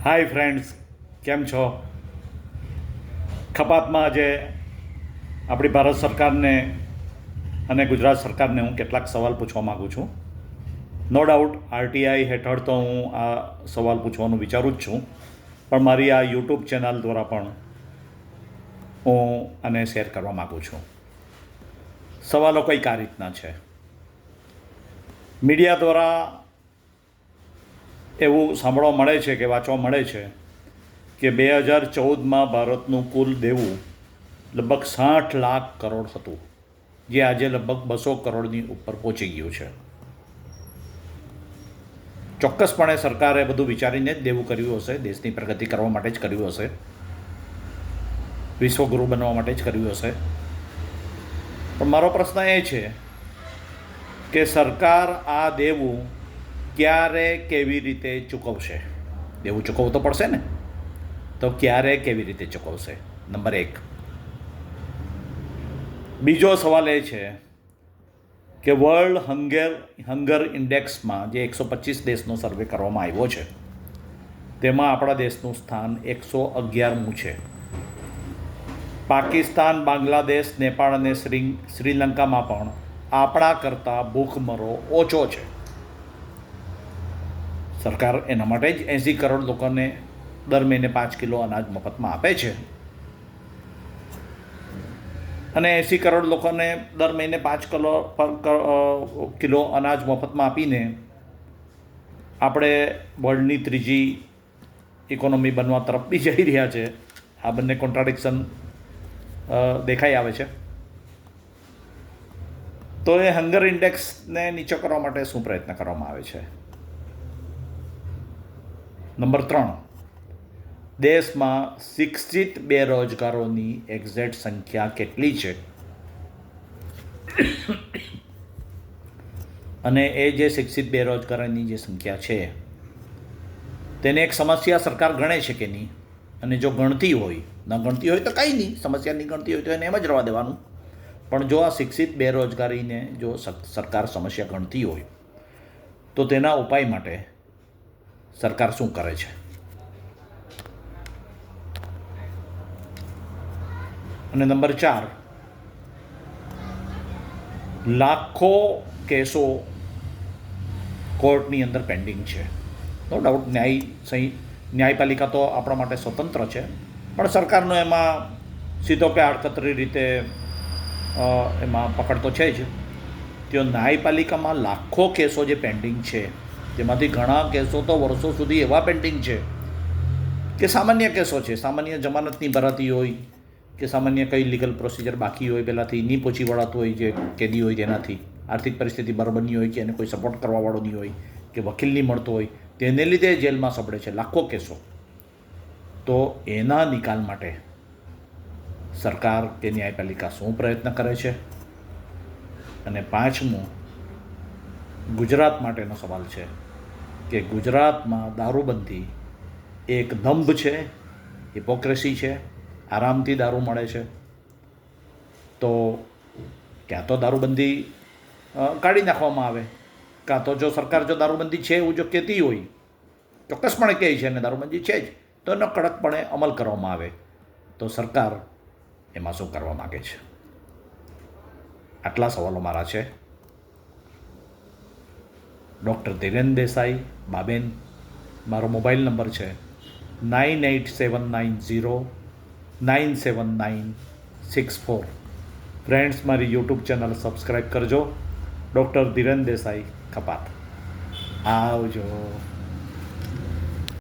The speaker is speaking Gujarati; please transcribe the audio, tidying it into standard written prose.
હાય ફ્રેન્ડ્સ, કેમ છો? ખપાતમાં આજે આપણી ભારત સરકારને અને ગુજરાત સરકારને હું કેટલાક સવાલ પૂછવા માગું છું. નો ડાઉટ આરટીઆઈ હેઠળ તો હું આ સવાલ પૂછવાનું વિચારું જ છું, પણ મારી આ યુટ્યુબ ચેનલ દ્વારા પણ હું આને શેર કરવા માગું છું. સવાલો કંઈક આ રીતના છે. મીડિયા દ્વારા એવું સાંભળવા મળે છે કે વાંચવા મળે છે કે 2014માં ભારતનું કુલ દેવું લગભગ 60 લાખ કરોડ હતું, જે આજે લગભગ 200 કરોડની ઉપર પહોંચી ગયું છે. ચોક્કસપણે સરકારે બધું વિચારીને જ દેવું કર્યું હશે, દેશની પ્રગતિ કરવા માટે જ કર્યું હશે, વિશ્વગુરુ બનવા માટે જ કર્યું હશે. પણ મારો પ્રશ્ન એ છે કે સરકાર આ દેવું ક્યારે કેવી રીતે ચૂકવશે? દેવું ચૂકવવું તો પડશે ને, તો ક્યારે કેવી રીતે ચૂકવશે? નંબર 1. બીજો સવાલ એ છે કે વર્લ્ડ હંગર ઇન્ડેક્સમાં જે 125 દેશનો સર્વે કરવામાં આવ્યો છે, તેમાં આપણા દેશનું સ્થાન 111મું છે. પાકિસ્તાન, બાંગ્લાદેશ, નેપાળ અને શ્રીલંકામાં પણ આપણા કરતાં ભૂખમરો ઓછો છે. સરકાર એના માટે જ 80 કરોડ લોકોને દર મહિને 5 કિલો અનાજ મફતમાં આપે છે, અને 80 કરોડ લોકોને દર મહિને 5 કિલો અનાજ મફતમાં આપીને આપણે વર્લ્ડની ત્રીજી ઇકોનોમી બનવા તરફ બી જઈ રહ્યા છે. આ બંને કોન્ટ્રાડિક્શન દેખાઈ આવે છે. તો એ હંગર ઇન્ડેક્સને નીચે કરવા માટે શું પ્રયત્ન કરવામાં આવે છે? નંબર 3. દેશમાં શિક્ષિત બેરોજગારોની એક્ઝેક્ટ સંખ્યા કેટલી છે? અને એ જે શિક્ષિત બેરોજગારોની જે સંખ્યા છે તેને એક સમસ્યા સરકાર ગણે છે કે નહીં? અને જો ગણતી હોય, ન ગણતી હોય તો કંઈ નહીં, સમસ્યા નહીં ગણતી હોય તો એને એમ જ રહેવા દેવાનું. પણ જો આ શિક્ષિત બેરોજગારીને જો સરકાર સમસ્યા ગણતી હોય તો તેના ઉપાય માટે સરકાર શું કરે છે? અને નંબર 4. લાખો કેસો કોર્ટની અંદર પેન્ડિંગ છે. નો ડાઉટ ન્યાયપાલિકા તો આપણા માટે સ્વતંત્ર છે, પણ સરકારનો એમાં સીધો કે આડકતરી રીતે એમાં પકડ તો છે જ. તો ન્યાયપાલિકામાં લાખો કેસો જે પેન્ડિંગ છે, તેમાંથી ઘણા કેસો તો વર્ષો સુધી એવા પેન્ડિંગ છે કે સામાન્ય કેસો છે, સામાન્ય જમાનતની ભરાતી હોય કે સામાન્ય કંઈ લીગલ પ્રોસિજર બાકી હોય, પહેલાંથી નહીં પહોંચી વળાતું હોય, જે કેદી હોય તેનાથી આર્થિક પરિસ્થિતિ બરાબર નહીં હોય કે એને કોઈ સપોર્ટ કરવાવાળો નહીં હોય કે વકીલ નહીં મળતો હોય, તેને લીધે જેલમાં સપડે છે લાખો કેસો. તો એના નિકાલ માટે સરકાર કે ન્યાયપાલિકા શું પ્રયત્ન કરે છે? અને 5મું, ગુજરાત માટેનો સવાલ છે કે ગુજરાતમાં દારૂબંધી એક દંભ છે, હિપોક્રેસી છે, આરામથી દારૂ મળે છે. તો ક્યાં તો દારૂબંધી કાઢી નાખવામાં આવે, કાં તો જો સરકાર જો દારૂબંધી છે એવું જો કહેતી હોય, ચોક્કસપણે કહે છે અને દારૂબંધી છે જ, તો એનો કડકપણે અમલ કરવામાં આવે. તો સરકાર એમાં શું કરવા માગે છે? આટલા સવાલો મારા છે. ડૉક્ટર ધીરેન દેસાઈ, બાબેન. મારો મોબાઈલ નંબર છે 9879097964. ફ્રેન્ડ્સ, મારી યુટ્યુબ ચેનલ સબસ્ક્રાઈબ કરજો. ડૉક્ટર ધીરેન દેસાઈ, ખપાત. આવજો.